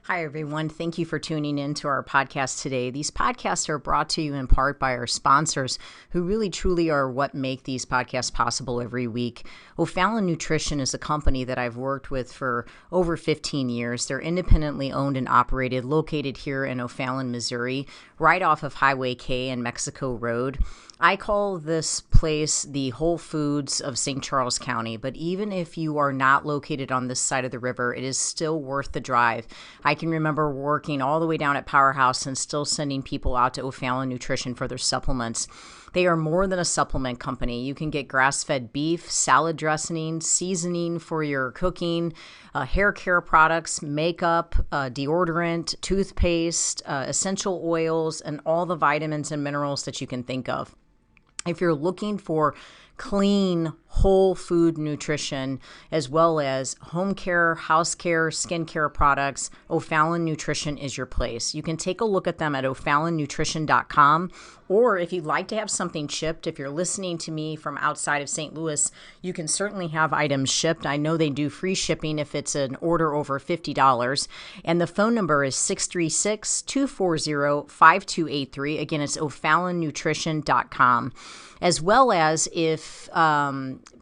Hi, everyone. Thank you for tuning in to our podcast today. These podcasts are brought to you in part by our sponsors who really truly are what make these podcasts possible every week. O'Fallon Nutrition is a company that I've worked with for over 15 years. They're independently owned and operated, located here in O'Fallon, Missouri, right off of Highway K and Mexico Road. I call this place the Whole Foods of St. Charles County, but even if you are not located on this side of the river, it is still worth the drive. I can remember working all the way down at Powerhouse and still sending people out to O'Fallon Nutrition for their supplements. They are more than a supplement company. You can get grass-fed beef, salad dressing, seasoning for your cooking, hair care products, makeup, deodorant, toothpaste, essential oils, and all the vitamins and minerals that you can think of. If you're looking for clean, whole food nutrition, as well as home care, house care, skincare products, O'Fallon Nutrition is your place. You can take a look at them at o'fallonnutrition.com, or if you'd like to have something shipped, if you're listening to me from outside of St. Louis, you can certainly have items shipped. I know they do free shipping if it's an order over $50, and the phone number is 636-240-5283. Again, it's o'fallonnutrition.com. As well as if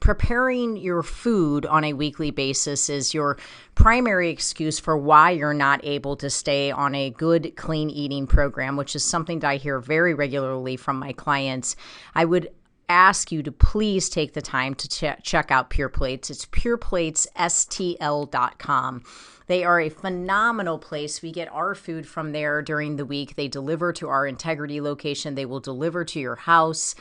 preparing your food on a weekly basis is your primary excuse for why you're not able to stay on a good, clean eating program, which is something that I hear very regularly from my clients, I would ask you to please take the time to check out Pure Plates. It's pureplatesstl.com. They are a phenomenal place. We get our food from there during the week. They deliver to our Integrity location. They will deliver to your house.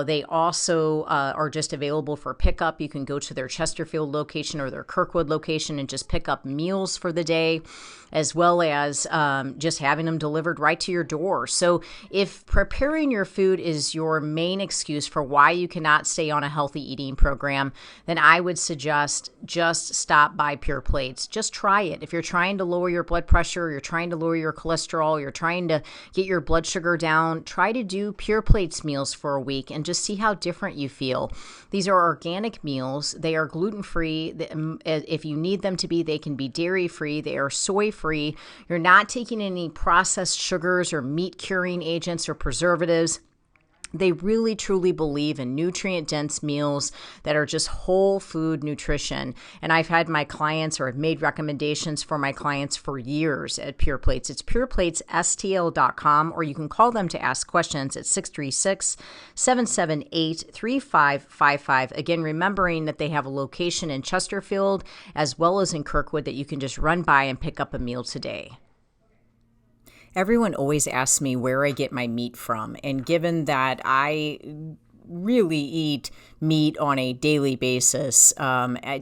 They also are just available for pickup. You can go to their Chesterfield location or their Kirkwood location and just pick up meals for the day, as well as just having them delivered right to your door. So if preparing your food is your main excuse for why you cannot stay on a healthy eating program, then I would suggest just stop by Pure Plates. Just try it. If you're trying to lower your blood pressure, you're trying to lower your cholesterol, you're trying to get your blood sugar down, try to do Pure Plates meals for a week and just see how different you feel. These are organic meals. They are gluten-free. If you need them to be, they can be dairy-free. They are soy-free. You're not taking any processed sugars or meat-curing agents or preservatives. They really, truly believe in nutrient-dense meals that are just whole food nutrition. And I've had my clients, or I've made recommendations for my clients for years at Pure Plates. It's pureplatesstl.com, or you can call them to ask questions at 636-778-3555. Again, remembering that they have a location in Chesterfield as well as in Kirkwood that you can just run by and pick up a meal today. Everyone always asks me where I get my meat from, and given that I really eat meat on a daily basis,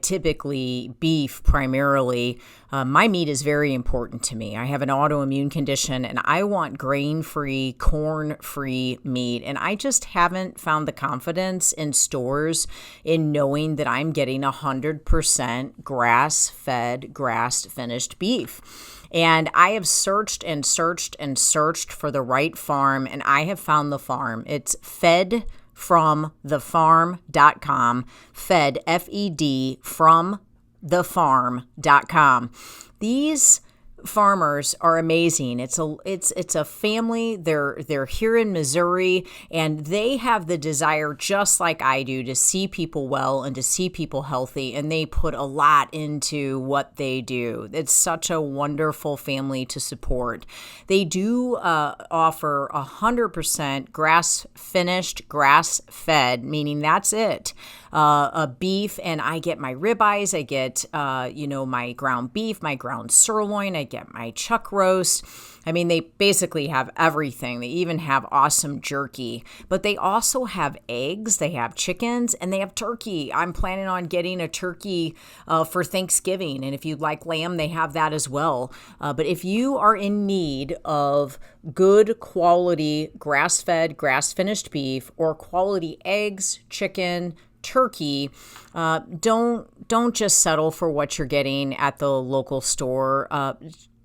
typically beef primarily, my meat is very important to me. I have an autoimmune condition and I want grain-free, corn-free meat, and I just haven't found the confidence in stores in knowing that I'm getting 100% grass-fed, grass-finished beef. And I have searched and searched and searched for the right farm, and I have found the farm. It's fedfromthefarm.com, fed, F-E-D, from thefarm.com. These farmers are amazing. It's a family. They're here in Missouri, and they have the desire, just like I do, to see people well and to see people healthy, and they put a lot into what they do. It's such a wonderful family to support. They do offer 100% grass-finished, grass-fed, meaning that's it. A beef, and I get my ribeyes, I get my ground beef, my ground sirloin, I get my chuck roast. I mean, they basically have everything. They even have awesome jerky, but they also have eggs, they have chickens, and they have turkey. I'm planning on getting a turkey for Thanksgiving, and if you'd like lamb, they have that as well. But if you are in need of good quality grass-fed, grass-finished beef, or quality eggs, chicken, turkey, don't just settle for what you're getting at the local store.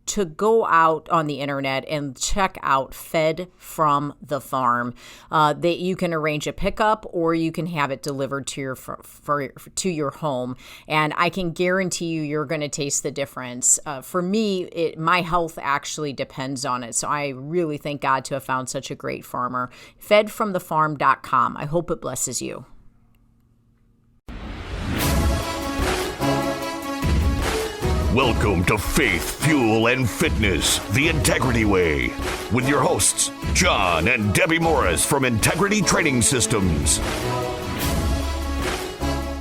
to go out on the internet and check out Fed from the Farm. That you can arrange a pickup or you can have it delivered to your home. And I can guarantee you're going to taste the difference. For me, my health actually depends on it. So I really thank God to have found such a great farmer. Fedfromthefarm.com. I hope it blesses you. Welcome to Faith, Fuel, and Fitness, the Integrity Way, with your hosts, John and Debbie Morris from Integrity Training Systems.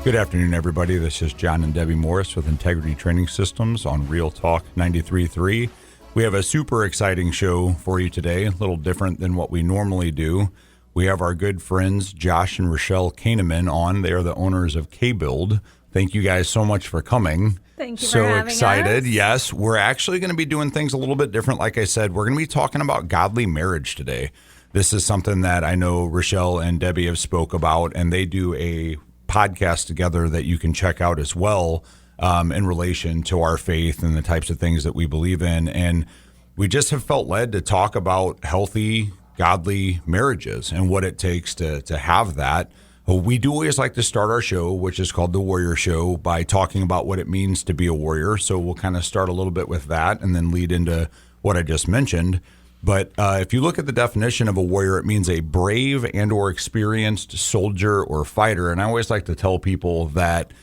Good afternoon, everybody. This is John and Debbie Morris with Integrity Training Systems on Real Talk 93.3. We have a super exciting show for you today, a little different than what we normally do. We have our good friends, Josh and Rauchel Koehnemann, on. They are the owners of Kbuild. Thank you guys so much for coming. Thank you so for having excited. us. Yes, we're actually going to be doing things a little bit different. Like I said, we're going to be talking about godly marriage today. This is something that I know Rauchel and Debbie have spoke about, and they do a podcast together that you can check out as well in relation to our faith and the types of things that we believe in. And we just have felt led to talk about healthy, godly marriages and what it takes to have that. We do always like to start our show, which is called The Warrior Show, by talking about what it means to be a warrior. So we'll kind of start a little bit with that and then lead into what I just mentioned. But if you look at the definition of a warrior, it means a brave and or experienced soldier or fighter. And I always like to tell people that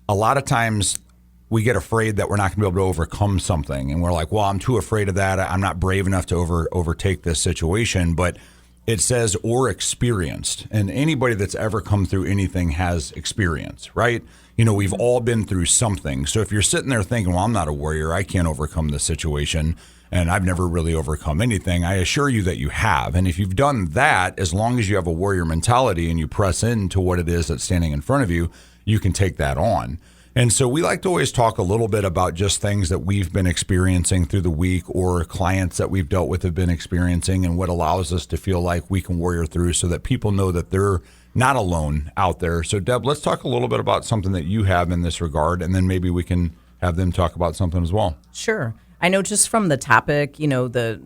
a lot of times we get afraid that we're not going to be able to overcome something. And we're like, well, I'm too afraid of that. I'm not brave enough to overtake this situation. But it says or experienced, and anybody that's ever come through anything has experience, right? You know, we've all been through something. So if you're sitting there thinking, well, I'm not a warrior, I can't overcome this situation, and I've never really overcome anything, I assure you that you have. And if you've done that, as long as you have a warrior mentality and you press into what it is that's standing in front of you, you can take that on. And so we like to always talk a little bit about just things that we've been experiencing through the week or clients that we've dealt with have been experiencing and what allows us to feel like we can warrior through so that people know that they're not alone out there. So, Deb, let's talk a little bit about something that you have in this regard, and then maybe we can have them talk about something as well. Sure. I know just from the topic, the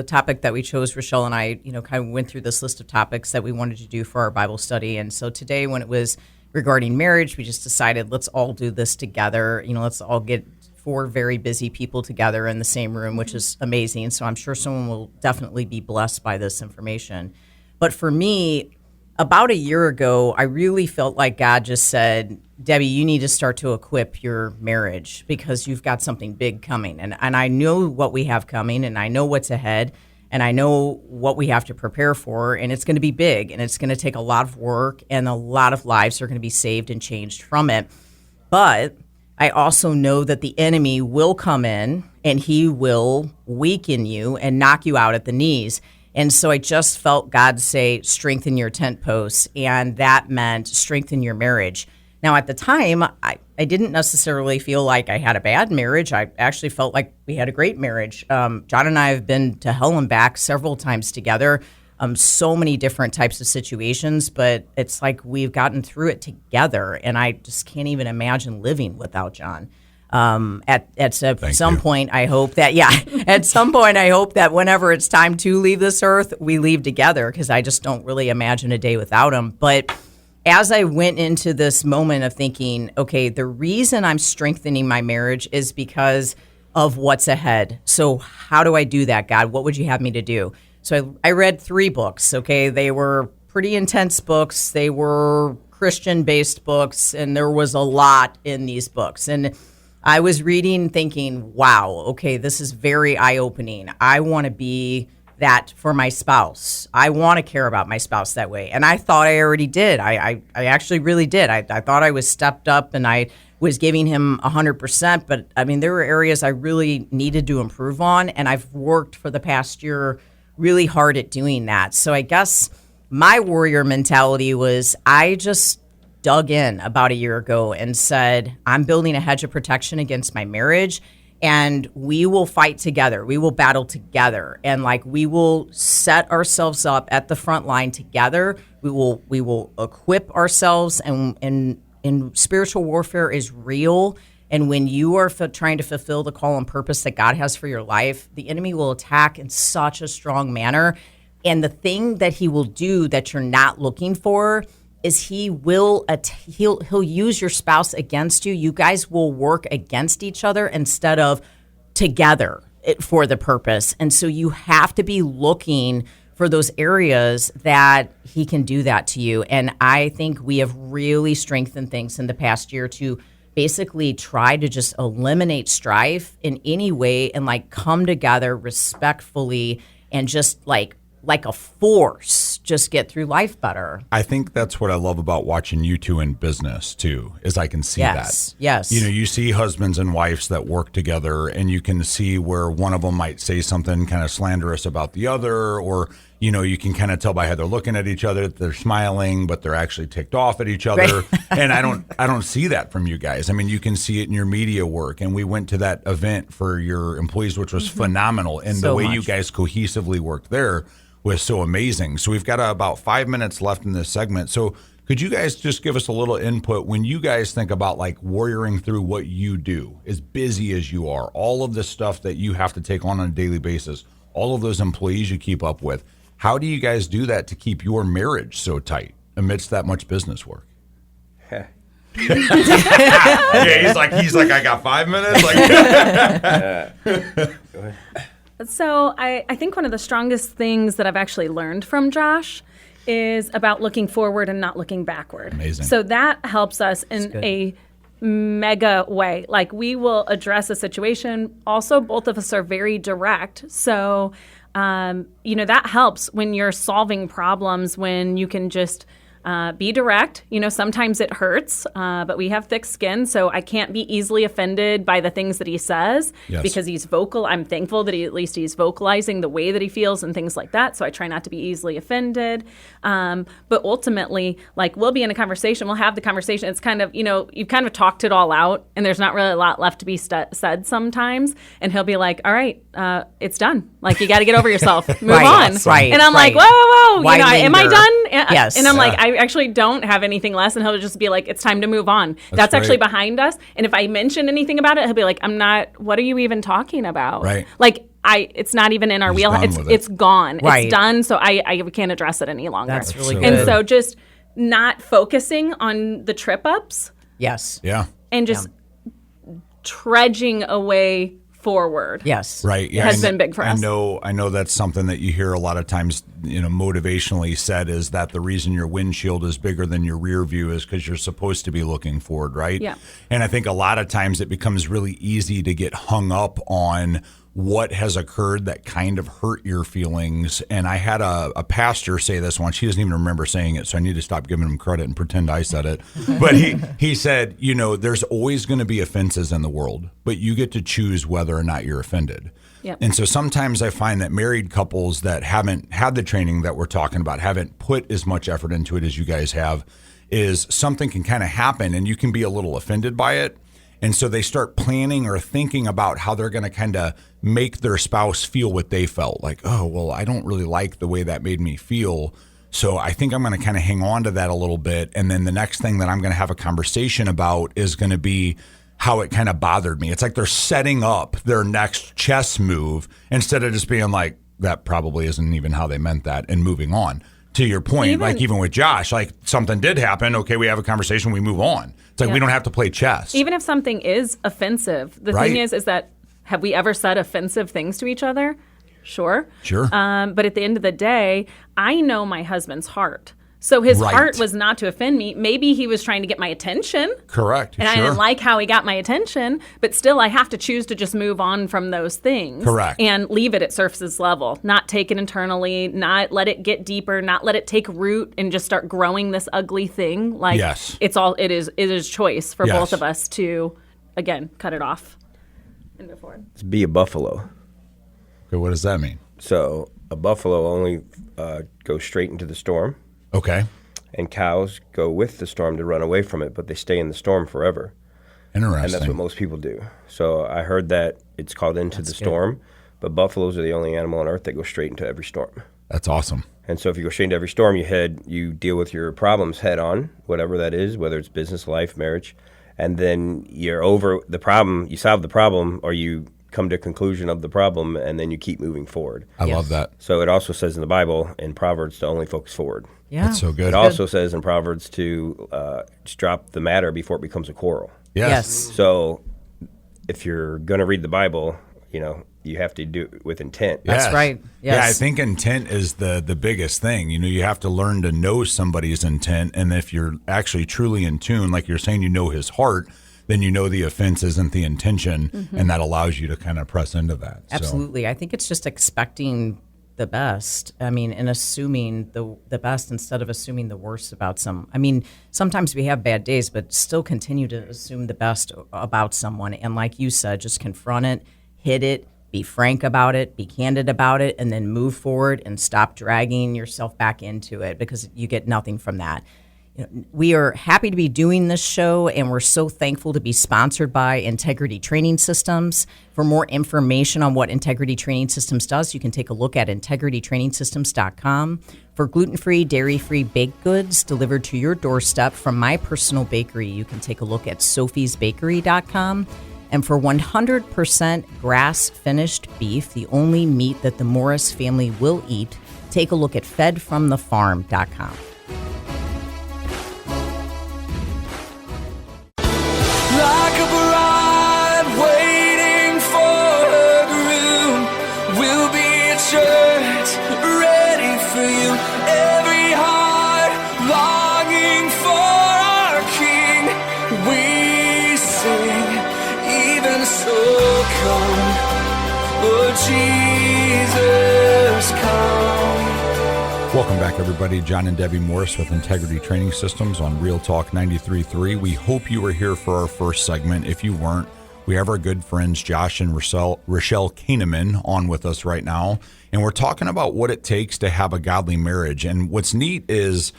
topic that we chose, Rauchel and I, kind of went through this list of topics that we wanted to do for our Bible study. And so today when it was regarding marriage, we just decided let's all do this together. Let's all get 4 very busy people together in the same room, which is amazing. So I'm sure someone will definitely be blessed by this information. But for me, about a year ago, I really felt like God just said, Debbie, you need to start to equip your marriage because you've got something big coming. And I know what we have coming, and I know what's ahead. And I know what we have to prepare for, and it's going to be big, and it's going to take a lot of work, and a lot of lives are going to be saved and changed from it. But I also know that the enemy will come in, and he will weaken you and knock you out at the knees. And so I just felt God say, strengthen your tent posts, and that meant strengthen your marriage. Now, at the time, I didn't necessarily feel like I had a bad marriage. I actually felt like we had a great marriage. John and I have been to hell and back several times together, so many different types of situations, but it's like we've gotten through it together, and I just can't even imagine living without John. At some point, I hope that whenever it's time to leave this earth, we leave together, because I just don't really imagine a day without him. But as I went into this moment of thinking, okay, the reason I'm strengthening my marriage is because of what's ahead. So how do I do that, God? What would you have me to do? So I read 3 books, okay? They were pretty intense books. They were Christian-based books, and there was a lot in these books. And I was reading thinking, wow, okay, this is very eye-opening. I want to be that for my spouse. I want to care about my spouse that way. And I thought I already did. I actually really did. I thought I was stepped up and I was giving him 100%. But I mean, there were areas I really needed to improve on. And I've worked for the past year really hard at doing that. So I guess my warrior mentality was I just dug in about a year ago and said, I'm building a hedge of protection against my marriage. And we will fight together. We will battle together. And we will set ourselves up at the front line together. We will equip ourselves. And spiritual warfare is real. And when you are trying to fulfill the call and purpose that God has for your life, the enemy will attack in such a strong manner. And the thing that he will do that you're not looking for is he'll use your spouse against you. You guys will work against each other instead of together for the purpose. And so you have to be looking for those areas that he can do that to you. And I think we have really strengthened things in the past year to basically try to just eliminate strife in any way and like come together respectfully and just like a force, just get through life better. I think that's what I love about watching you two in business too, is I can see that. Yes. You know, you see husbands and wives that work together and you can see where one of them might say something kind of slanderous about the other, or, you know, you can kind of tell by how they're looking at each other that they're smiling, but they're actually ticked off at each other. Right. And I don't see that from you guys. I mean, you can see it in your media work. And we went to that event for your employees, which was phenomenal. And so the way you guys cohesively worked there was so amazing. So we've got about 5 minutes left in this segment. So could you guys just give us a little input when you guys think about like warrioring through what you do, as busy as you are, all of the stuff that you have to take on a daily basis, all of those employees you keep up with, how do you guys do that to keep your marriage so tight amidst that much business work? Yeah, he's like, I got 5 minutes. Like, go ahead. So I think one of the strongest things that I've actually learned from Josh is about looking forward and not looking backward. Amazing. So that helps us in a mega way. Like we will address a situation. Also, both of us are very direct. So, that helps when you're solving problems, when you can just be direct. Sometimes it hurts, but we have thick skin, so I can't be easily offended by the things that he says because he's vocal. I'm thankful that at least he's vocalizing the way that he feels and things like that, so I try not to be easily offended. But ultimately, like, we'll be in a conversation, we'll have the conversation. It's kind of, you've kind of talked it all out, and there's not really a lot left to be said sometimes, and he'll be like, all right, it's done. Like, you got to get over yourself. Move on. Right. And I'm like, whoa. Am I done? Yes. And I'm like, I actually don't have anything less, and he'll just be like, it's time to move on. That's actually behind us. And if I mention anything about it, he'll be like, what are you even talking about? Right. Like, it's not even in our wheelhouse. It's gone. Right. It's done. So I can't address it any longer. That's really good. And so just not focusing on the trip ups. Yes. Yeah. And just trudging away forward. Yes. Right. Yeah. Has been big for us. I know that's something that you hear a lot of times, motivationally said, is that the reason your windshield is bigger than your rear view is because you're supposed to be looking forward, right? Yeah. And I think a lot of times it becomes really easy to get hung up on what has occurred that kind of hurt your feelings. And I had a pastor say this once. He doesn't even remember saying it, so I need to stop giving him credit and pretend I said it. But he said, there's always going to be offenses in the world, but you get to choose whether or not you're offended. Yep. And so sometimes I find that married couples that haven't had the training that we're talking about, haven't put as much effort into it as you guys have, is something can kind of happen and you can be a little offended by it. And so they start planning or thinking about how they're going to kind of make their spouse feel what they felt. Like, oh, well, I don't really like the way that made me feel. So I think I'm going to kind of hang on to that a little bit. And then the next thing that I'm going to have a conversation about is going to be how it kind of bothered me. It's like they're setting up their next chess move instead of just being like, that probably isn't even how they meant that, and moving on. To your point, even with Josh, like something did happen. Okay, we have a conversation, we move on. It's like we don't have to play chess. Even if something is offensive, the thing is that, have we ever said offensive things to each other? Sure. But at the end of the day, I know my husband's heart. So his heart was not to offend me. Maybe he was trying to get my attention. Correct. And I didn't like how he got my attention. But still, I have to choose to just move on from those things. Correct. And leave it at surface level. Not take it internally. Not let it get deeper. Not let it take root and just start growing this ugly thing. Like, it is choice for both of us to, again, cut it off and move forward. Let's be a buffalo. Okay, what does that mean? So a buffalo only goes straight into the storm. Okay. And cows go with the storm to run away from it, but they stay in the storm forever. Interesting. And that's what most people do. So I heard that it's called Into the Storm, but buffaloes are the only animal on earth that go straight into every storm. That's awesome. And so if you go straight into every storm, you deal with your problems head on, whatever that is, whether it's business, life, marriage, and then you're over the problem, you solve the problem, or you come to a conclusion of the problem, and then you keep moving forward. I love that. So it also says in the Bible, in Proverbs, to only focus forward. Yeah. That's so good. It also says in Proverbs to just drop the matter before it becomes a quarrel. Yes. So if you're going to read the Bible, you have to do it with intent. Yes. That's right. Yes. Yeah, I think intent is the biggest thing. You have to learn to know somebody's intent, and if you're actually truly in tune, like you're saying, his heart, then the offense isn't the intention, and that allows you to kind of press into that. Absolutely. I think it's just expecting the best. And assuming the best instead of assuming the worst about sometimes we have bad days, but still continue to assume the best about someone. And like you said, just confront it, hit it, be frank about it, be candid about it, and then move forward and stop dragging yourself back into it, because you get nothing from that. We are happy to be doing this show, and we're so thankful to be sponsored by Integrity Training Systems. For more information on what Integrity Training Systems does, you can take a look at integritytrainingsystems.com. For gluten-free, dairy-free baked goods delivered to your doorstep from my personal bakery, you can take a look at sophiesbakery.com. And for 100% grass-finished beef, the only meat that the Morris family will eat, take a look at fedfromthefarm.com. Like a bride waiting for her groom, we'll be a church ready for you. Every heart longing for our King, we sing, even so come, Lord Jesus, come. Welcome back, everybody. John and Debbie Morris with Integrity Training Systems on Real Talk 93.3. We hope you were here for our first segment. If you weren't, we have our good friends Josh and Rauchel Koehnemann on with us right now, and we're talking about what it takes to have a godly marriage. And what's neat is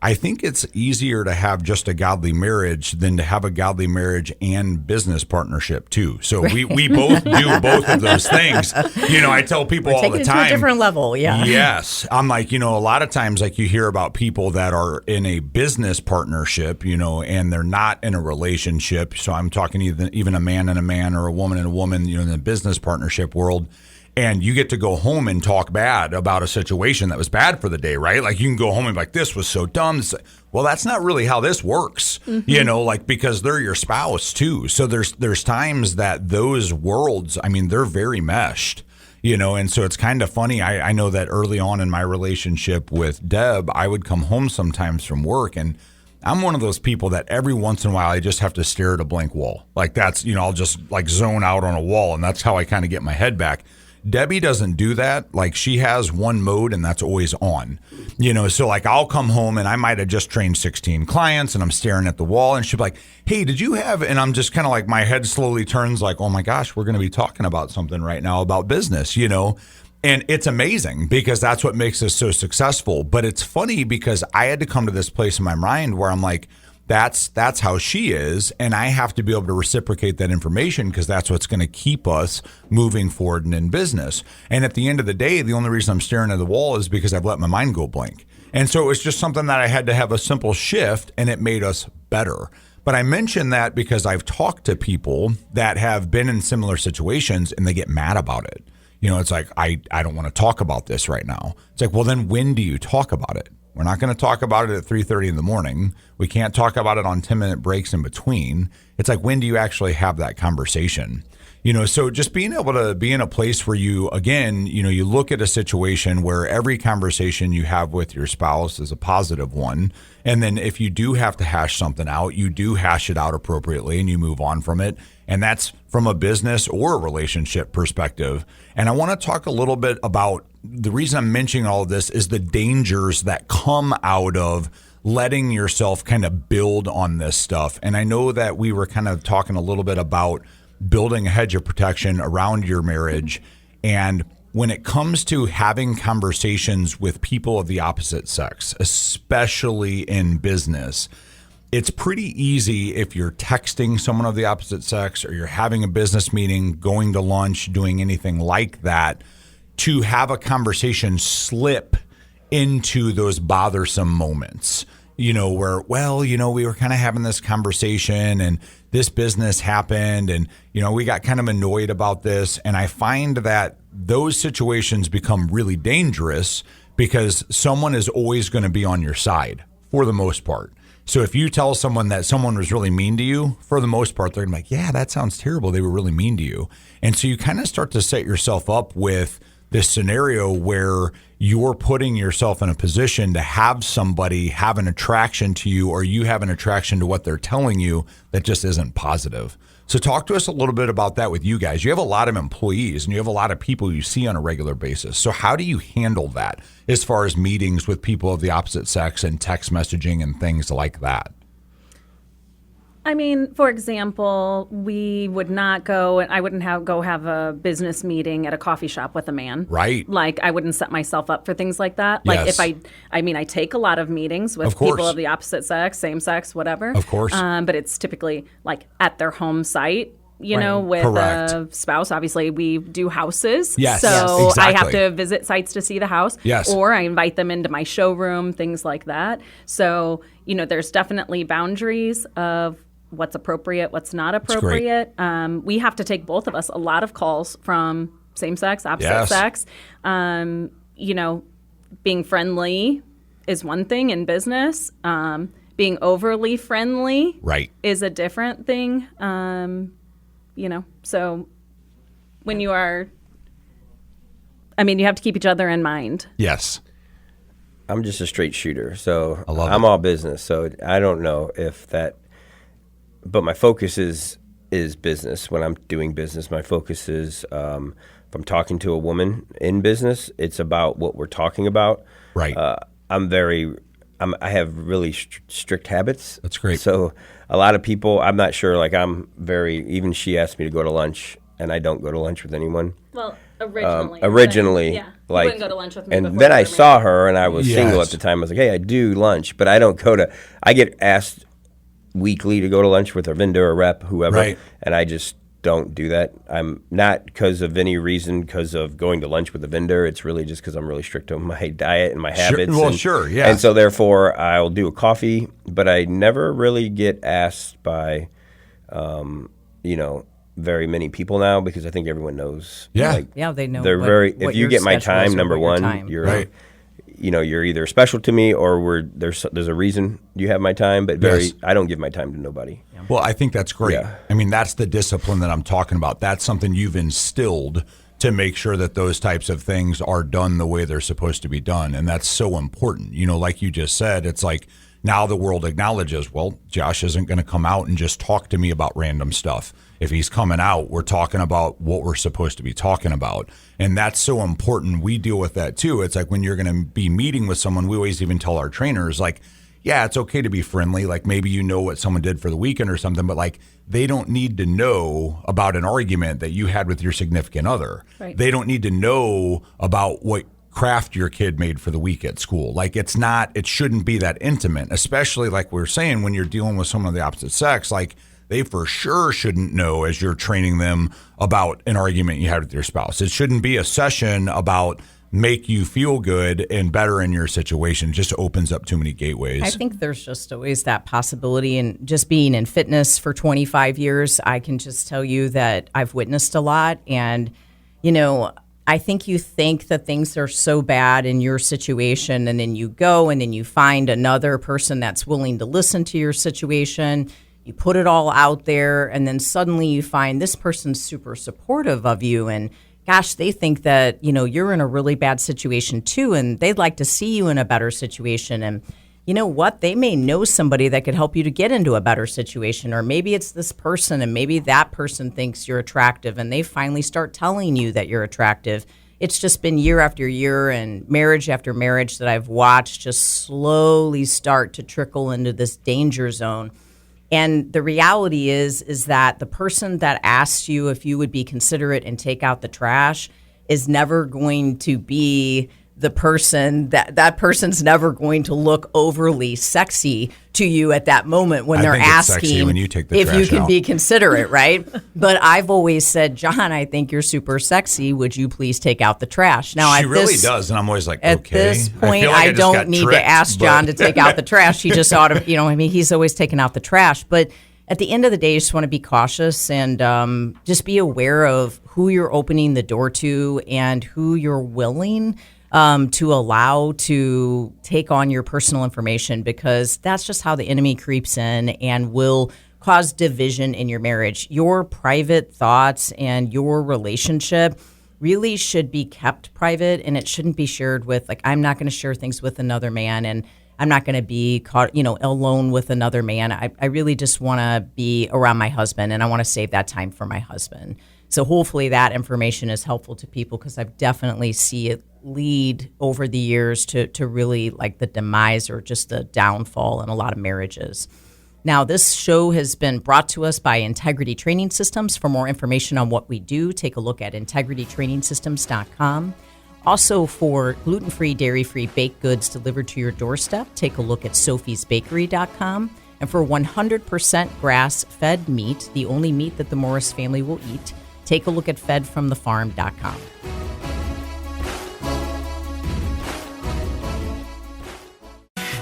I think it's easier to have just a godly marriage than to have a godly marriage and business partnership too. So we both do both of those things. I tell people all the time. To a different level, yeah. Yes. I'm like, a lot of times like you hear about people that are in a business partnership, and they're not in a relationship. So I'm talking even a man and a man or a woman and a woman, in the business partnership world. And you get to go home and talk bad about a situation that was bad for the day, right? Like you can go home and be like, this was so dumb. Well, that's not really how this works, because they're your spouse too. So there's times that those worlds, they're very meshed, and so it's kind of funny. I know that early on in my relationship with Deb, I would come home sometimes from work, and I'm one of those people that every once in a while I just have to stare at a blank wall. Like that's, I'll just like zone out on a wall, and that's how I kind of get my head back. Debbie doesn't do that. Like she has one mode and that's always on, so like I'll come home and I might have just trained 16 clients and I'm staring at the wall and she'll be like, hey, did you have, and I'm just kind of like, my head slowly turns like, oh my gosh, we're going to be talking about something right now about business, and it's amazing because that's what makes us so successful. But it's funny because I had to come to this place in my mind where I'm like, that's how she is, and I have to be able to reciprocate that information because that's what's going to keep us moving forward and in business. And at the end of the day, the only reason I'm staring at the wall is because I've let my mind go blank. And so it was just something that I had to have a simple shift, and it made us better. But I mention that because I've talked to people that have been in similar situations and they get mad about it. It's like, I don't want to talk about this right now. It's like, well, then when do you talk about it? We're not going to talk about it at 3:30 in the morning. We can't talk about it on 10-minute breaks in between. It's like, when do you actually have that conversation? So just being able to be in a place where you, again, you look at a situation where every conversation you have with your spouse is a positive one. And then if you do have to hash something out, you do hash it out appropriately and you move on from it. And that's from a business or a relationship perspective. And I want to talk a little bit about the reason I'm mentioning all of this is the dangers that come out of letting yourself kind of build on this stuff. And I know that we were kind of talking a little bit about building a hedge of protection around your marriage. And when it comes to having conversations with people of the opposite sex, especially in business, it's pretty easy if you're texting someone of the opposite sex or you're having a business meeting, going to lunch, doing anything like that, to have a conversation slip into those bothersome moments, where, we were kind of having this conversation and this business happened and, we got kind of annoyed about this. And I find that those situations become really dangerous because someone is always going to be on your side for the most part. So if you tell someone that someone was really mean to you, for the most part, they're going to be like, yeah, that sounds terrible. They were really mean to you. And so you kind of start to set yourself up with this scenario where you're putting yourself in a position to have somebody have an attraction to you, or you have an attraction to what they're telling you that just isn't positive. So talk to us a little bit about that with you guys. You have a lot of employees and you have a lot of people you see on a regular basis. So how do you handle that as far as meetings with people of the opposite sex and text messaging and things like that? I mean, for example, we would not go, and I wouldn't go have a business meeting at a coffee shop with a man. Right. Like, I wouldn't set myself up for things like that. Like, Yes. if I take a lot of meetings with Of course. people of the opposite sex, same sex, whatever. Of course. But it's typically like at their home site. Right. With Correct. a spouse. Obviously, we do houses. Yes. So Yes. I have Exactly. to visit sites to see the house. Yes. Or I invite them into my showroom, things like that. So, there's definitely boundaries of what's appropriate, what's not appropriate. We have to take, both of us, a lot of calls from same sex, opposite Yes. sex. Being friendly is one thing in business. Being overly friendly Right. is a different thing. So when you are, you have to keep each other in mind. Yes. I'm just a straight shooter, so I love I'm it. all business. So I don't know if that, but my focus is business. When I'm doing business, my focus is if I'm talking to a woman in business, it's about what we're talking about. Right. I have really strict habits. That's great. So a lot of people, I'm not sure. Like even she asked me to go to lunch, and I don't go to lunch with anyone. Well, originally. Originally, yeah. like, You wouldn't go to lunch with me and before then we I were saw married. her, and I was single at Yes. the time. I was like, hey, I do lunch, but I don't go to. I get asked weekly to go to lunch with a vendor, a rep, whoever, Right. and I just don't do that. I'm not because of any reason, because of going to lunch with a vendor. It's really just because I'm really strict on my diet and my habits. Well, and, sure, yeah. And so therefore, I'll do a coffee, but I never really get asked by, very many people now, because I think everyone knows. Yeah. Like, Yeah, they know They're what- very. what If you your get my schedule is time, or number what your one, time. you're. Right. You're either special to me, or there's a reason you have my time. But Yes. I don't give my time to nobody. Well, I think that's great. Yeah. I mean, that's the discipline that I'm talking about. That's something you've instilled to make sure that those types of things are done the way they're supposed to be done. And that's so important. Like you just said, it's like now the world acknowledges, well, Josh isn't going to come out and just talk to me about random stuff. If he's coming out, we're talking about what we're supposed to be talking about. And that's so important. We deal with that too. It's like when you're going to be meeting with someone, we always even tell our trainers, like, yeah, it's okay to be friendly. Like maybe you know what someone did for the weekend or something, but like they don't need to know about an argument that you had with your significant other. Right. They don't need to know about what craft your kid made for the week at school. Like it shouldn't be that intimate, especially like we were saying, when you're dealing with someone of the opposite sex, like they for sure shouldn't know as you're training them about an argument you had with your spouse. It shouldn't be a session about make you feel good and better in your situation. It just opens up too many gateways. I think there's just always that possibility. And just being in fitness for 25 years, I can just tell you that I've witnessed a lot. And, I think you think that things are so bad in your situation, and then you go and then you find another person that's willing to listen to your situation. You put it all out there, and then suddenly you find this person's super supportive of you. And gosh, they think that, you're in a really bad situation too, and they'd like to see you in a better situation. And you know what? They may know somebody that could help you to get into a better situation, or maybe it's this person, and maybe that person thinks you're attractive, and they finally start telling you that you're attractive. It's just been year after year and marriage after marriage that I've watched just slowly start to trickle into this danger zone. And the reality is that the person that asked you if you would be considerate and take out the trash is never going to be the person that person's never going to look overly sexy to you at that moment when I they're think it's sexy asking when you take the if you trash can out. be considerate, right? But I've always said, John, I think you're super sexy. Would you please take out the trash? Now, she at really this, does, and I'm always like, At okay. this point, feel like I just got don't need tricked, to ask but- John to take out the trash. He just ought to, he's always taking out the trash. But at the end of the day, you just want to be cautious and just be aware of who you're opening the door to and who you're willing to allow to take on your personal information, because that's just how the enemy creeps in and will cause division in your marriage. Your private thoughts and your relationship really should be kept private, and it shouldn't be shared with, like, I'm not going to share things with another man, and I'm not going to be caught, alone with another man. I really just want to be around my husband, and I want to save that time for my husband. So hopefully that information is helpful to people, because I've definitely see it lead over the years to really like the demise or just the downfall in a lot of marriages. Now, this show has been brought to us by Integrity Training Systems. For more information on what we do, take a look at integritytrainingsystems.com. Also, for gluten-free, dairy-free baked goods delivered to your doorstep, take a look at sophiesbakery.com. And for 100% grass-fed meat, the only meat that the Morris family will eat, take a look at fedfromthefarm.com.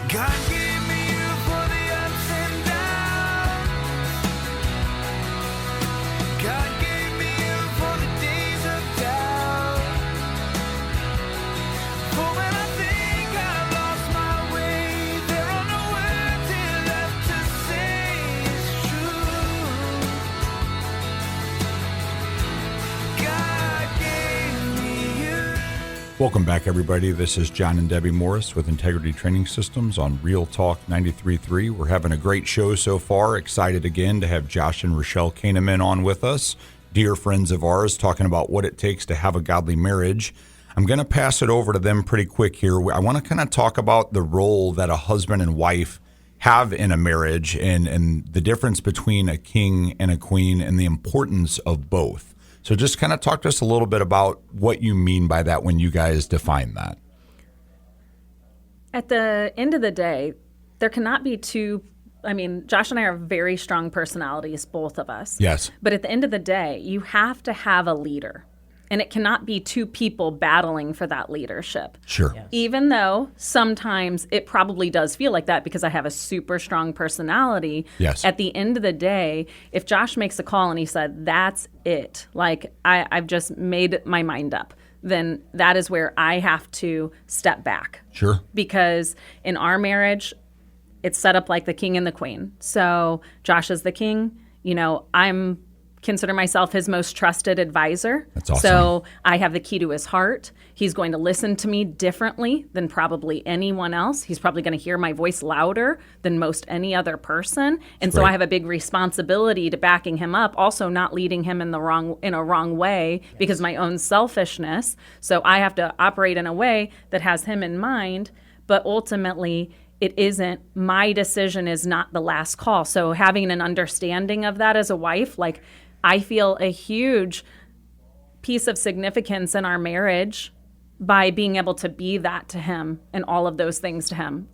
God gave me you for the ups and downs. God gave me you for the days of doubt. For when I think I've lost my way, there are no words here left to say it's true. God gave me you. Welcome back, everybody. This is John and Debbie Morris with Integrity Training Systems on Real Talk 93.3. We're having a great show so far. Excited again to have Josh and Rauchel Koehnemann on with us, dear friends of ours, talking about what it takes to have a godly marriage. I'm going to pass it over to them pretty quick here. I want to kind of talk about the role that a husband and wife have in a marriage and the difference between a king and a queen and the importance of both. So just kind of talk to us a little bit about what you mean by that when you guys define that. At the end of the day, there cannot be two. Josh and I are very strong personalities, both of us. Yes. But at the end of the day, you have to have a leader. And it cannot be two people battling for that leadership. Sure. Yes. Even though sometimes it probably does feel like that because I have a super strong personality. Yes. At the end of the day, if Josh makes a call and he said, that's it, like I've just made my mind up, then that is where I have to step back. Sure. Because in our marriage, it's set up like the king and the queen. So Josh is the king. I'm consider myself his most trusted advisor. That's awesome. So I have the key to his heart. He's going to listen to me differently than probably anyone else. He's probably going to hear my voice louder than most any other person. And so Right. I have a big responsibility to backing him up, also not leading him in a wrong way because of my own selfishness. So I have to operate in a way that has him in mind, but ultimately it isn't, my decision is not the last call. So having an understanding of that as a wife, like I feel a huge piece of significance in our marriage by being able to be that to him and all of those things to him,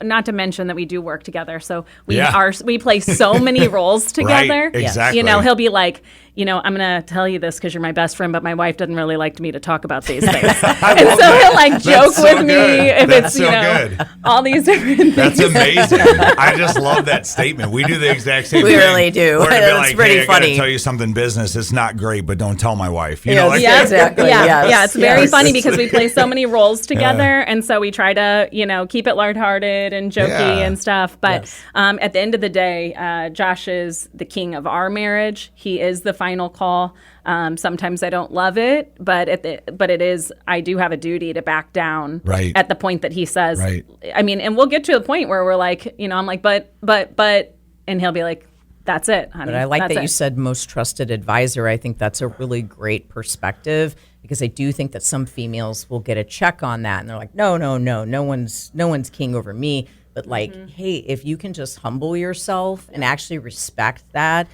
not to mention that we do work together. So we play so many roles together. Right, exactly. He'll be like, I'm going to tell you this because you're my best friend, but my wife doesn't really like me to talk about these things. And so he'll like joke so with me good. if That's it's, so good. all these different things. That's amazing. I just love that statement. We do the exact same We thing. really do. We're gonna be It's like, pretty hey, I gotta funny. tell you something business. It's not great, but don't tell my wife. Yes. Yeah, Exactly, Yeah, yes, yeah. It's very yes. funny because we play so many roles together, and so we try to, keep it lighthearted and jokey Yeah. and stuff. But Yes. at the end of the day, Josh is the king of our marriage. He is the final call. Sometimes I don't love it, but it is. I do have a duty to back down Right. at the point that he says. Right. And we'll get to the point where we're like, I'm like, but, and he'll be like, that's it, honey. But I like That's that it. you said most trusted advisor. I think that's a really great perspective because I do think that some females will get a check on that and they're like, no one's king over me. But like, hey, if you can just humble yourself and actually respect that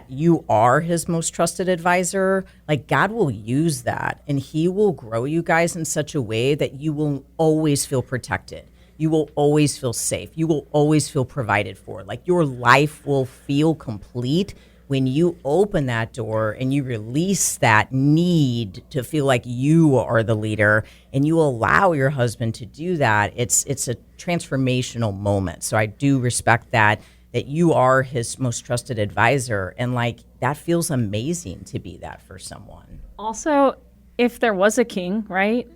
you are his most trusted advisor, like God will use that and he will grow you guys in such a way that you will always feel protected. You will always feel safe. You will always feel provided for. Like your life will feel complete when you open that door and you release that need to feel like you are the leader and you allow your husband to do that. It's a transformational moment. So I do respect that. that you are his most trusted advisor. And like, that feels amazing to be that for someone. Also, if there was a king, right?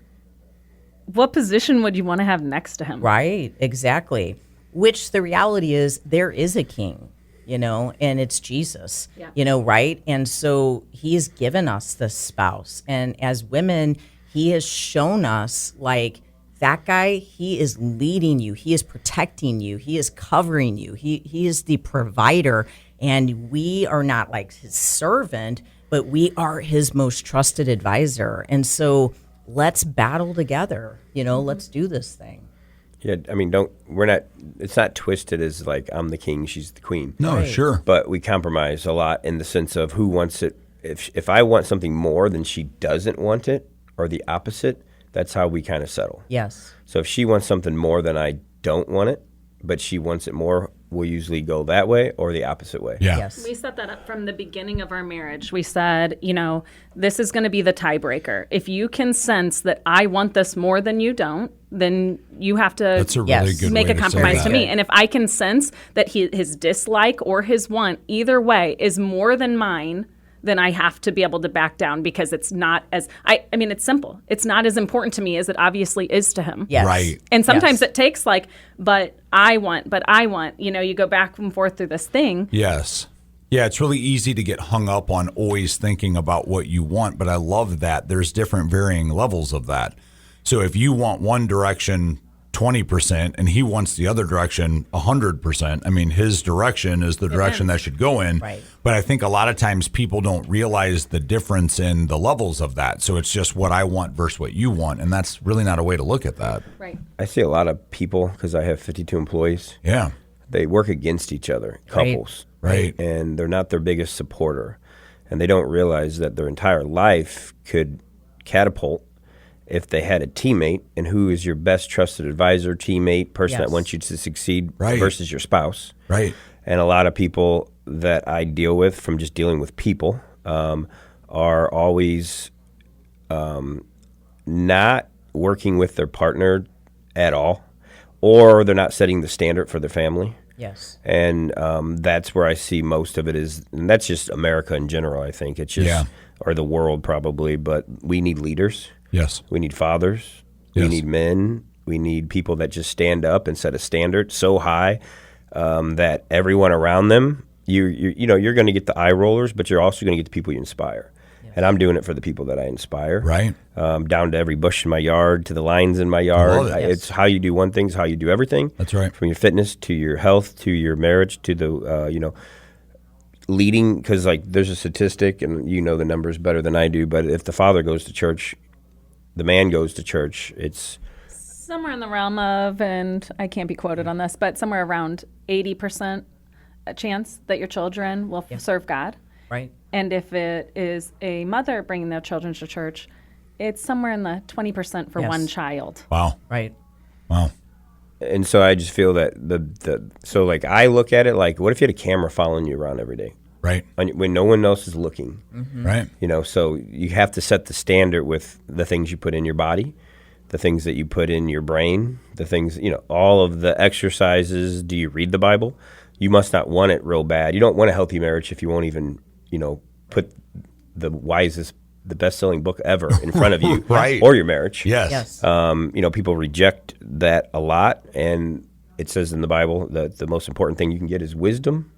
What position would you want to have next to him? Right, exactly. Which the reality is there is a king, and it's Jesus, right? And so he has given us the spouse. And as women, he has shown us like that guy, he is leading you. He is protecting you. He is covering you. He is the provider. And we are not like his servant, but we are his most trusted advisor. And so let's battle together. Let's do this thing. Yeah, I mean, it's not twisted as like I'm the king, she's the queen. No, Right. sure. But we compromise a lot in the sense of who wants it. If I want something more than she doesn't want it, or the opposite, that's how we kind of settle. Yes. So if she wants something more than I don't want it, but she wants it more, we'll usually go that way or the opposite way. Yeah. Yes. We set that up from the beginning of our marriage. We said, this is going to be the tiebreaker. If you can sense that I want this more than you don't, then you have to That's a really Yes. good make way a to say compromise that. to me. And if I can sense that his dislike or his want, either way, is more than mine, then I have to be able to back down because it's not as it's simple. It's not as important to me as it obviously is to him. Yes. Right. And sometimes Yes. it takes like, but I want, you go back and forth through this thing. Yes. Yeah, it's really easy to get hung up on always thinking about what you want, but I love that there's different varying levels of that. So if you want one direction 20% and he wants the other direction 100%, I mean, his direction is the direction that should go in. Right. But I think a lot of times people don't realize the difference in the levels of that. So it's just what I want versus what you want. And that's really not a way to look at that. Right. I see a lot of people, because I have 52 employees, Yeah. they work against each other, couples. Right. And they're not their biggest supporter. And they don't realize that their entire life could catapult if they had a teammate, and who is your best trusted advisor, teammate, person Yes. that wants you to succeed Right. versus your spouse. Right. And a lot of people that I deal with from just dealing with people are always not working with their partner at all, or they're not setting the standard for their family. Yes. And that's where I see most of it is, and that's just America in general, I think. It's just, Yeah. or the world probably, but we need leaders. Yes. We need fathers. We Yes. need men. We need people that just stand up and set a standard so high that everyone around them, you're going to get the eye rollers, but you're also going to get the people you inspire. And I'm doing it for the people that I inspire. Right. Down to every bush in my yard, to the lines in my yard. love it. It's how you do one thing is how you do everything. That's right. From your fitness to your health to your marriage to the leading, because like there's a statistic, and you know the numbers better than I do, but if the father goes to church, the man goes to church, it's Somewhere in the realm of, and I can't be quoted on this, but somewhere around 80% a chance that your children will serve God. Right. And if it is a mother bringing their children to church, it's somewhere in the 20% for Yes. one child. Wow. Right. Wow. and so I just feel that so like I look at it like, what if you had a camera following you around every day Right. when no one else is looking? Right. So you have to set the standard with the things you put in your body, the things that you put in your brain, the things, all of the exercises. Do you read the Bible? You must not want it real bad. You don't want a healthy marriage if you won't even, put the best-selling book ever in front of you, Right. or your marriage. Yes. Yes. People reject that a lot, and it says in the Bible that the most important thing you can get is wisdom,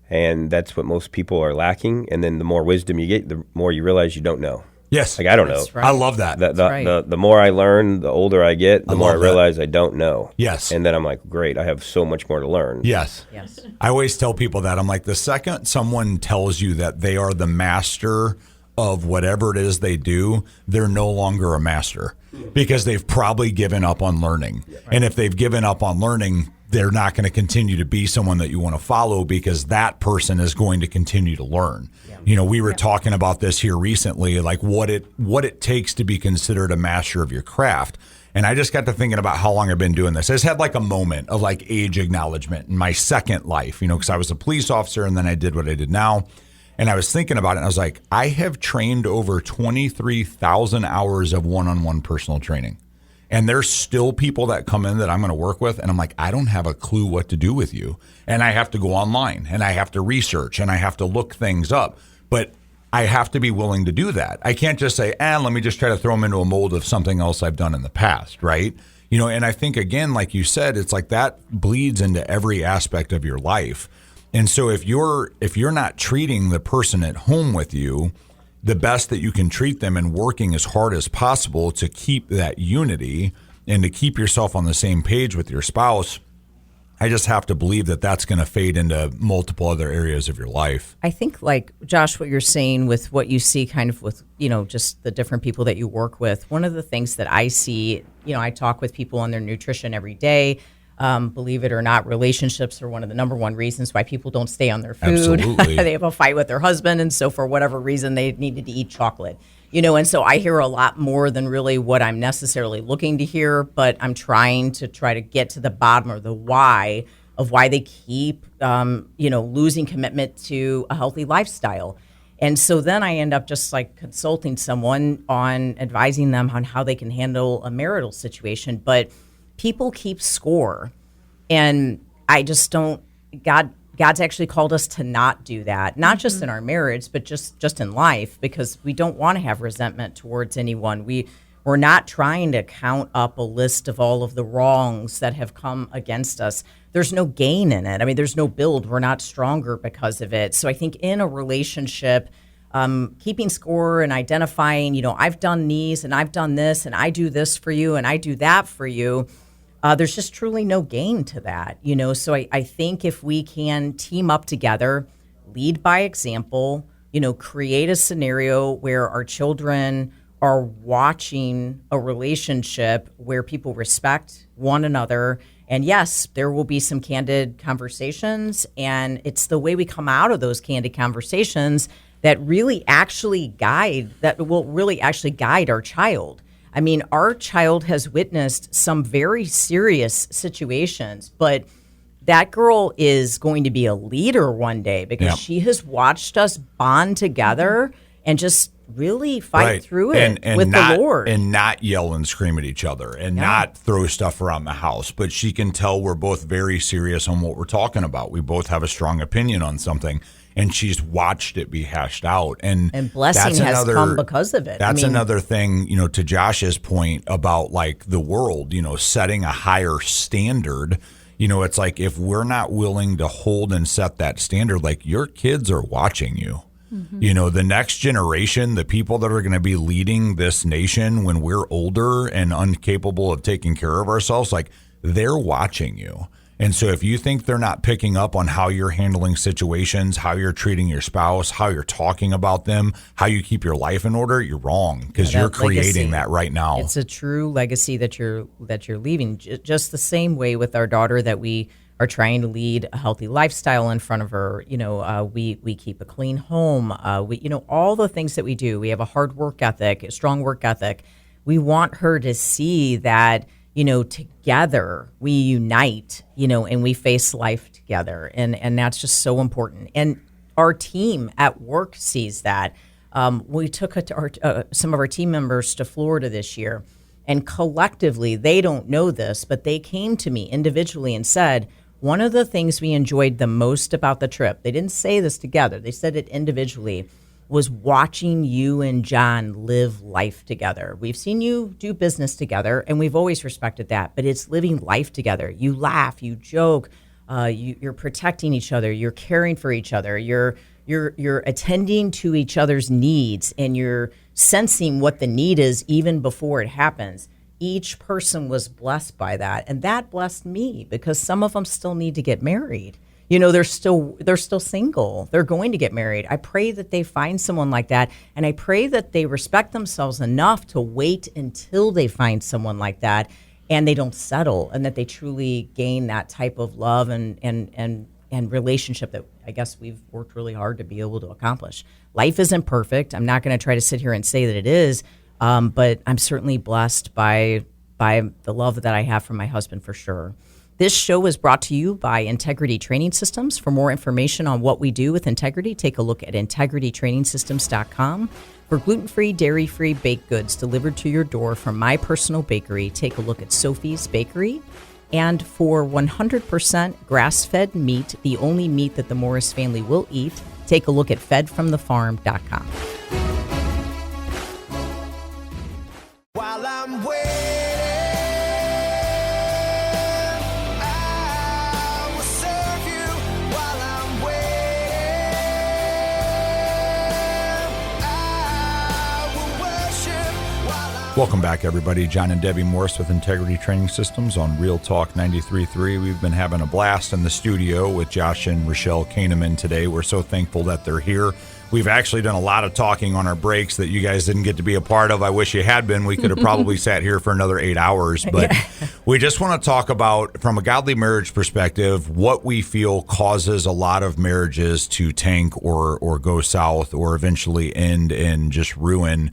and that's what most people are lacking. And then the more wisdom you get, the more you realize you don't know. Yes. Like, I don't know. That's right. I love that. The more I learn, the older I get, the more I love that. realize I don't know. Yes. And then I'm like, great, I have so much more to learn. Yes. Yes. I always tell people that. I'm like, the second someone tells you that they are the master of whatever it is they do, they're no longer a master because they've probably given up on learning. And if they've given up on learning, they're not going to continue to be someone that you want to follow because that person is going to continue to learn. We were talking about this here recently, like what it takes to be considered a master of your craft. And I just got to thinking about how long I've been doing this. I just had like a moment of like age acknowledgement in my second life, because I was a police officer and then I did what I did now. And I was thinking about it and I was like, I have trained over 23,000 hours of one-on-one personal training. And there's still people that come in that I'm going to work with, and I'm like, I don't have a clue what to do with you. And I have to go online, and I have to research, and I have to look things up. But I have to be willing to do that. I can't just say, let me just try to throw them into a mold of something else I've done in the past, right? And I think, again, like you said, it's like that bleeds into every aspect of your life. And so if you're not treating the person at home with you the best that you can treat them and working as hard as possible to keep that unity and to keep yourself on the same page with your spouse, I just have to believe that that's going to fade into multiple other areas of your life. I think, like, Josh, what you're saying with what you see kind of with, just the different people that you work with, one of the things that I see, I talk with people on their nutrition every day. Believe it or not, relationships are one of the number one reasons why people don't stay on their food. Absolutely. They have a fight with their husband, and so for whatever reason, they needed to eat chocolate. And so I hear a lot more than really what I'm necessarily looking to hear, but I'm trying to get to the bottom or the why of why they keep, losing commitment to a healthy lifestyle. And so then I end up just like consulting someone on advising them on how they can handle a marital situation. But people keep score, and I just don't. God's actually called us to not do that, not just in our marriage, but just in life, because we don't want to have resentment towards anyone. We're not trying to count up a list of all of the wrongs that have come against us. There's no gain in it. I mean, there's no build. We're not stronger because of it. So I think in a relationship, keeping score and identifying, I've done these and I've done this and I do this for you and I do that for you. There's just truly no gain to that, So I think if we can team up together, lead by example, create a scenario where our children are watching a relationship where people respect one another. And yes, there will be some candid conversations, and it's the way we come out of those candid conversations that will really actually guide our child. I mean, our child has witnessed some very serious situations, but that girl is going to be a leader one day because she has watched us bond together and just really fight through it with the Lord. And not yell and scream at each other and not throw stuff around the house. But she can tell we're both very serious on what we're talking about. We both have a strong opinion on something. And she's watched it be hashed out. And blessing has come because of it. That's another thing, to Josh's point about like the world, setting a higher standard. It's like if we're not willing to hold and set that standard, like your kids are watching you. Mm-hmm. The next generation, the people that are going to be leading this nation when we're older and incapable of taking care of ourselves, like they're watching you. And so if you think they're not picking up on how you're handling situations, how you're treating your spouse, how you're talking about them, how you keep your life in order, you're wrong because you're creating that right now. It's a true legacy that you're leaving. Just the same way with our daughter that we are trying to lead a healthy lifestyle in front of her. We keep a clean home. All the things that we do. We have a hard work ethic, a strong work ethic. We want her to see that, together we unite, and we face life together. And that's just so important. And our team at work sees that. We took some of our team members to Florida this year, and collectively, they don't know this, but they came to me individually and said, one of the things we enjoyed the most about the trip, they didn't say this together, they said it individually, was watching you and John live life together. We've seen you do business together, and we've always respected that, but it's living life together. You laugh, you joke, you're protecting each other, you're caring for each other, you're attending to each other's needs, and you're sensing what the need is even before it happens. Each person was blessed by that, and that blessed me because some of them still need to get married. They're still single. They're going to get married. I pray that they find someone like that, and I pray that they respect themselves enough to wait until they find someone like that, and they don't settle, and that they truly gain that type of love and relationship that I guess we've worked really hard to be able to accomplish. Life isn't perfect. I'm not going to try to sit here and say that it is, but I'm certainly blessed by the love that I have from my husband for sure. This show is brought to you by Integrity Training Systems. For more information on what we do with Integrity, take a look at integritytrainingsystems.com. For gluten-free, dairy-free baked goods delivered to your door from my personal bakery, take a look at Sophie's Bakery. And for 100% grass-fed meat, the only meat that the Morris family will eat, take a look at fedfromthefarm.com. While I'm waiting, I will serve you. While I'm waiting, I will worship. While I'm Welcome back, everybody. John and Debbie Morris with Integrity Training Systems on Real Talk 93.3. We've been having a blast in the studio with Josh and Rauchel Koehnemann today. We're so thankful that they're here. We've actually done a lot of talking on our breaks that you guys didn't get to be a part of. I wish you had been. We could have probably sat here for another 8 hours. But we just want to talk about, from a godly marriage perspective, what we feel causes a lot of marriages to tank or go south or eventually end in just ruin.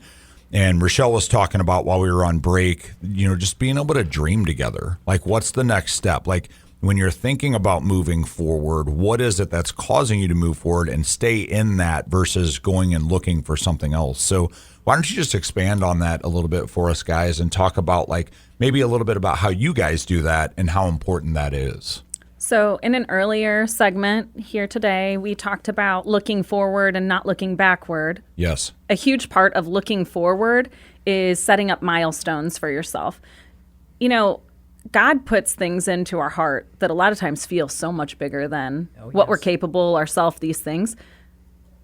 And Rauchel was talking about, while we were on break, just being able to dream together. Like, what's the next step? Like, when you're thinking about moving forward, what is it that's causing you to move forward and stay in that versus going and looking for something else? So why don't you just expand on that a little bit for us, guys, and talk about, like, maybe a little bit about how you guys do that and how important that is. So in an earlier segment here today, we talked about looking forward and not looking backward. Yes. A huge part of looking forward is setting up milestones for yourself. God puts things into our heart that a lot of times feel so much bigger than what we're capable, ourselves, these things.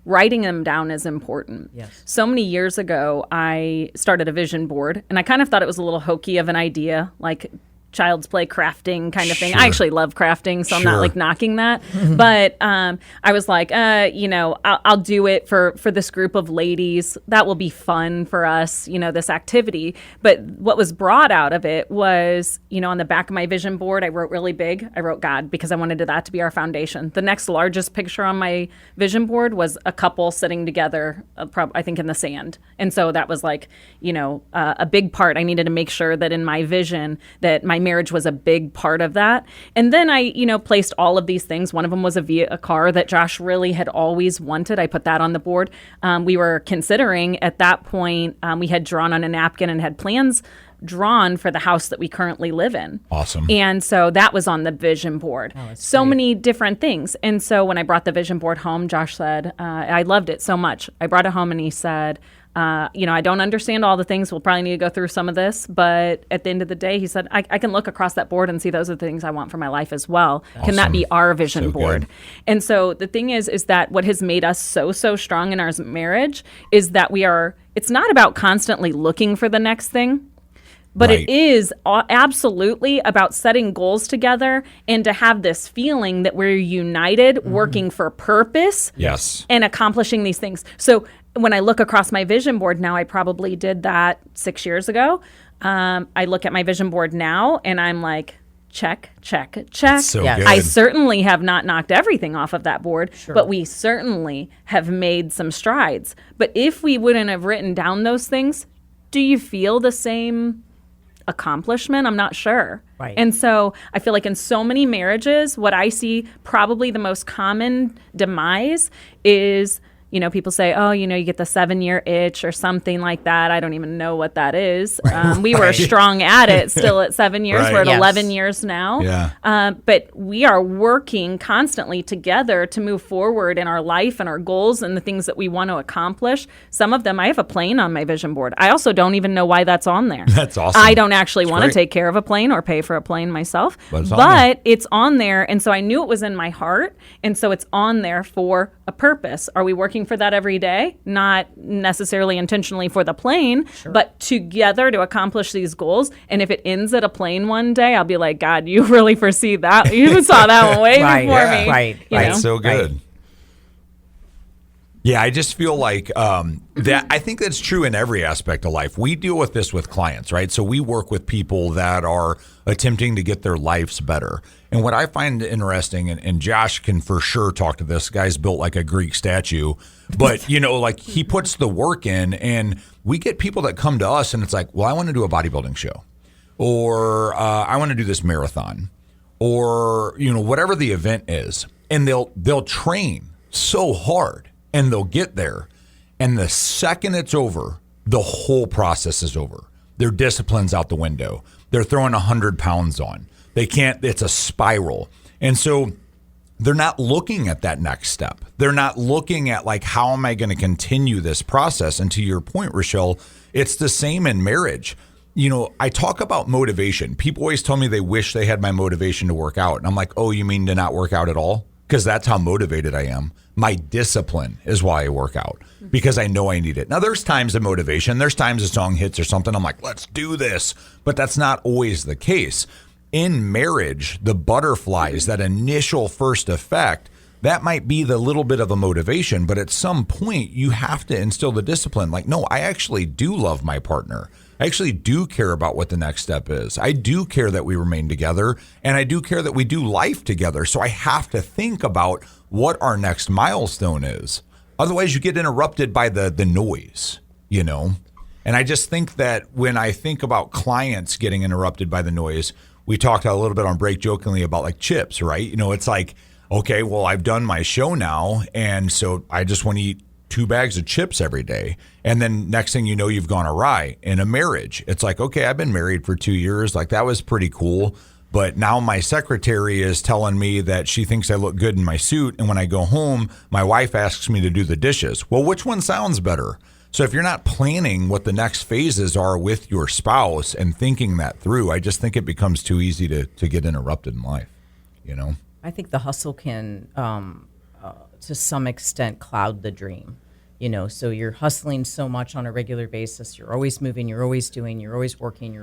Writing them down is important. Yes. So many years ago, I started a vision board, and I kind of thought it was a little hokey of an idea, like child's play crafting kind of thing. Sure. I actually love crafting, so I'm Sure. not like knocking that. But I was like, I'll do it for this group of ladies. That will be fun for us, this activity. But what was brought out of it was, on the back of my vision board, I wrote really big. I wrote God, because I wanted that to be our foundation. The next largest picture on my vision board was a couple sitting together, I think in the sand. And so that was like, a big part. I needed to make sure that in my vision that my marriage was a big part of that. And then I, placed all of these things. One of them was a car that Josh really had always wanted. I put that on the board. We were considering at that point, we had drawn on a napkin and had plans drawn for the house that we currently live in. Awesome. And so that was on the vision board. So many different things. And so when I brought the vision board home, Josh said, I loved it so much. I brought it home and he said, I don't understand all the things. We'll probably need to go through some of this. But at the end of the day, he said, I can look across that board and see those are the things I want for my life as well. Awesome. Can that be our vision So board? good. And so the thing is that what has made us so strong in our marriage is that it's not about constantly looking for the next thing. But Right. it is absolutely about setting goals together and to have this feeling that we're united, working for purpose, Yes. and accomplishing these things. So when I look across my vision board now, I probably did that 6 years ago. I look at my vision board now and I'm like, check, check, check. So Yes. good. I certainly have not knocked everything off of that board, but we certainly have made some strides. But if we wouldn't have written down those things, do you feel the same accomplishment? I'm not sure. Right. And so I feel like in so many marriages, what I see probably the most common demise is, people say, oh, you get the 7-year itch or something like that. I don't even know what that is. We were strong at it still at 7 years. Right. We're at Yes. 11 years now. Yeah. But we are working constantly together to move forward in our life and our goals and the things that we want to accomplish. Some of them, I have a plane on my vision board. I also don't even know why that's on there. That's awesome. I don't actually want to great. take care of a plane or pay for a plane myself. But it's on there. It's on there. And so I knew it was in my heart. And so it's on there for a purpose. Are we working for that every day? Not necessarily intentionally for the plane, but together to accomplish these goals. And if it ends at a plane one day, I'll be like, God, you really foresee that. You saw that one way Right, before yeah. me. Right, You right. know? That's so good. Right. Yeah, I just feel like that. I think that's true in every aspect of life. We deal with this with clients, right? So we work with people that are attempting to get their lives better. And what I find interesting, and Josh can for sure talk to this, guy's built like a Greek statue, but like he puts the work in, and we get people that come to us and it's like, well, I want to do a bodybuilding show, or I want to do this marathon, or, whatever the event is. And they'll train so hard and they'll get there. And the second it's over, the whole process is over. Their discipline's out the window. They're throwing 100 pounds on. They can't, it's a spiral. And so they're not looking at that next step. They're not looking at like, how am I going to continue this process? And to your point, Rauchel, it's the same in marriage. I talk about motivation. People always tell me they wish they had my motivation to work out. And I'm like, oh, you mean to not work out at all? Because that's how motivated I am. My discipline is why I work out, because I know I need it. Now, there's times of motivation. There's times a song hits or something. I'm like, let's do this. But that's not always the case. In marriage, the butterflies, that initial first effect, that might be the little bit of a motivation. But at some point, you have to instill the discipline. Like, no, I actually do love my partner. I actually do care about what the next step is. I do care that we remain together, and I do care that we do life together. So I have to think about what our next milestone is. Otherwise, you get interrupted by the noise, And I just think that when I think about clients getting interrupted by the noise, we talked a little bit on break jokingly about like chips, right? It's like, okay, well, I've done my show now, and so I just want to eat 2 bags of chips every day. And then next thing you know, you've gone awry in a marriage. It's like, okay, I've been married for 2 years. Like, that was pretty cool. But now my secretary is telling me that she thinks I look good in my suit. And when I go home, my wife asks me to do the dishes. Well, which one sounds better? So if you're not planning what the next phases are with your spouse and thinking that through, I just think it becomes too easy to get interrupted in life, I think the hustle can, to some extent, cloud the dream. So you're hustling so much on a regular basis. You're always moving, you're always doing, you're always working,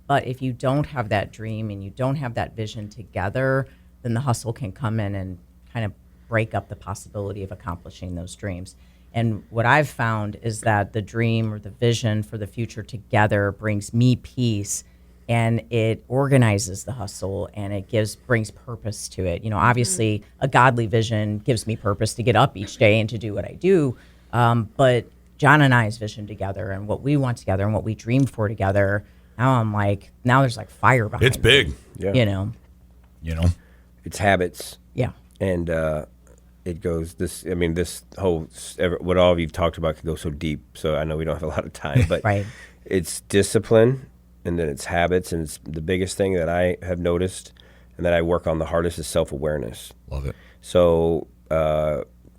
but if you don't have that dream and you don't have that vision together, then the hustle can come in and kind of break up the possibility of accomplishing those dreams. And what I've found is that the dream or the vision for the future together brings me peace, and it organizes the hustle, and it brings purpose to it. Obviously a godly vision gives me purpose to get up each day and to do what I do. But John and I's vision together and what we want together and what we dream for together, now there's like fire behind It's big. it, It's habits. Yeah. And it goes this whole, what all of you've talked about could go so deep. So I know we don't have a lot of time, but Right. It's discipline, and then it's habits. And it's the biggest thing that I have noticed and that I work on the hardest is self-awareness. Love it. So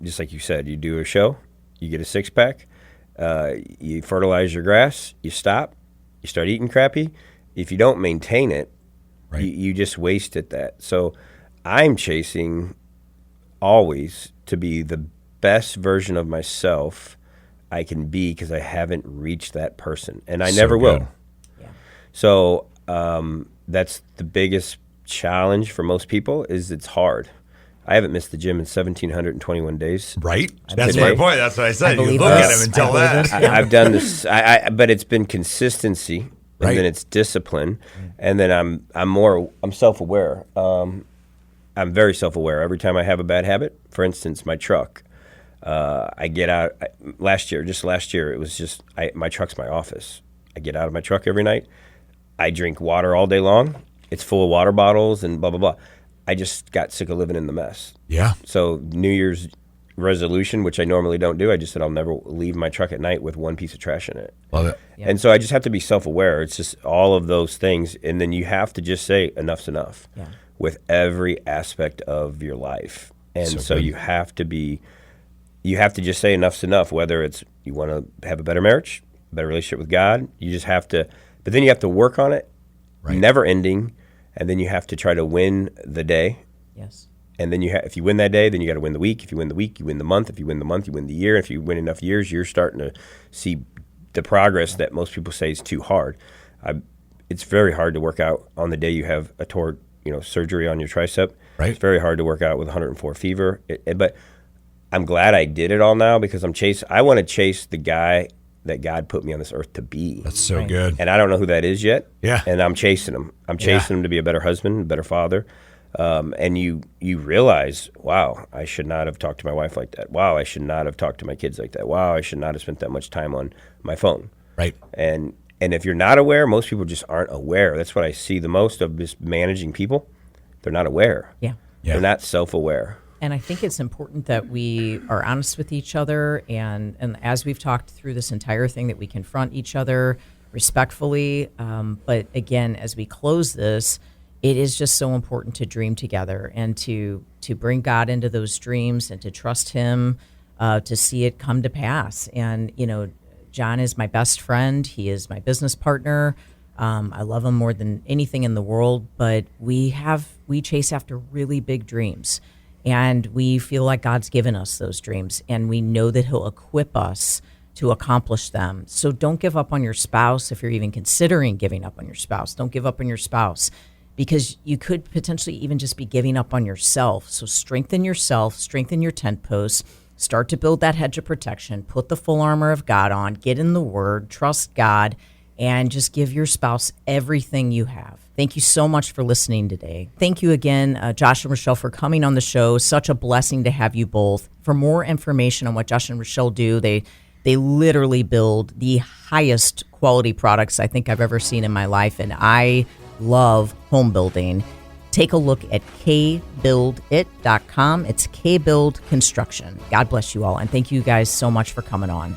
just like you said, you do a show, you get a 6-pack, you fertilize your grass, you stop, you start eating crappy. If you don't maintain it, Right. you just wasted that. So I'm chasing always to be the best version of myself I can be, because I haven't reached that person, and I So never will. good. Yeah. So that's the biggest challenge for most people, is it's hard. I haven't missed the gym in 1,721 days. Right? That's Today. my point. That's what I said. I You believe look at this. him and tell I believe that. this. I've done this, but it's been consistency, and Right. then it's discipline, and then I'm self-aware. I'm very self-aware. Every time I have a bad habit, for instance, my truck, I get out. Last year, it was just my truck's my office. I get out of my truck every night. I drink water all day long. It's full of water bottles and blah blah blah. I just got sick of living in the mess. Yeah. So New Year's resolution, which I normally don't do, I just said I'll never leave my truck at night with one piece of trash in it. Love it. Yeah. And so I just have to be self-aware. It's just all of those things. And then you have to just say enough's enough Yeah. with every aspect of your life. And So so good. you have to just say enough's enough, whether it's you want to have a better marriage, a better relationship with God. You just have to, but then you have to work on it, Right. never ending. And then you have to try to win the day. Yes. And then if you win that day, then you got to win the week. If you win the week, you win the month. If you win the month, you win the year. If you win enough years, you're starting to see the progress that most people say is too hard. It's very hard to work out on the day you have a surgery on your tricep. Right. It's very hard to work out with 104 fever. But I'm glad I did it all now, because I want to chase the guy that God put me on this earth to be. That's so good. And I don't know who that is yet. Yeah. And I'm chasing him. I'm chasing him to be a better husband, a better father. And you realize, wow, I should not have talked to my wife like that. Wow, I should not have talked to my kids like that. Wow, I should not have spent that much time on my phone. Right. And if you're not aware, most people just aren't aware. That's what I see the most of, just managing people. not aware. Yeah. They're not self-aware. And I think it's important that we are honest with each other. And as we've talked through this entire thing, that we confront each other respectfully. But again, as we close this, it is just so important to dream together and to bring God into those dreams and to trust him to see it come to pass. And, John is my best friend. He is my business partner. I love him more than anything in the world, but we chase after really big dreams. And we feel like God's given us those dreams, and we know that he'll equip us to accomplish them. So don't give up on your spouse. If you're even considering giving up on your spouse, don't give up on your spouse, because you could potentially even just be giving up on yourself. So strengthen yourself, strengthen your tent posts, start to build that hedge of protection, put the full armor of God on, get in the Word, trust God, and just give your spouse everything you have. Thank you so much for listening today. Thank you again, Josh and Rochelle, for coming on the show. Such a blessing to have you both. For more information on what Josh and Rochelle do, they literally build the highest quality products I think I've ever seen in my life, and I love home building. Take a look at kbuildit.com. It's Kbuild Construction. God bless you all, and thank you guys so much for coming on.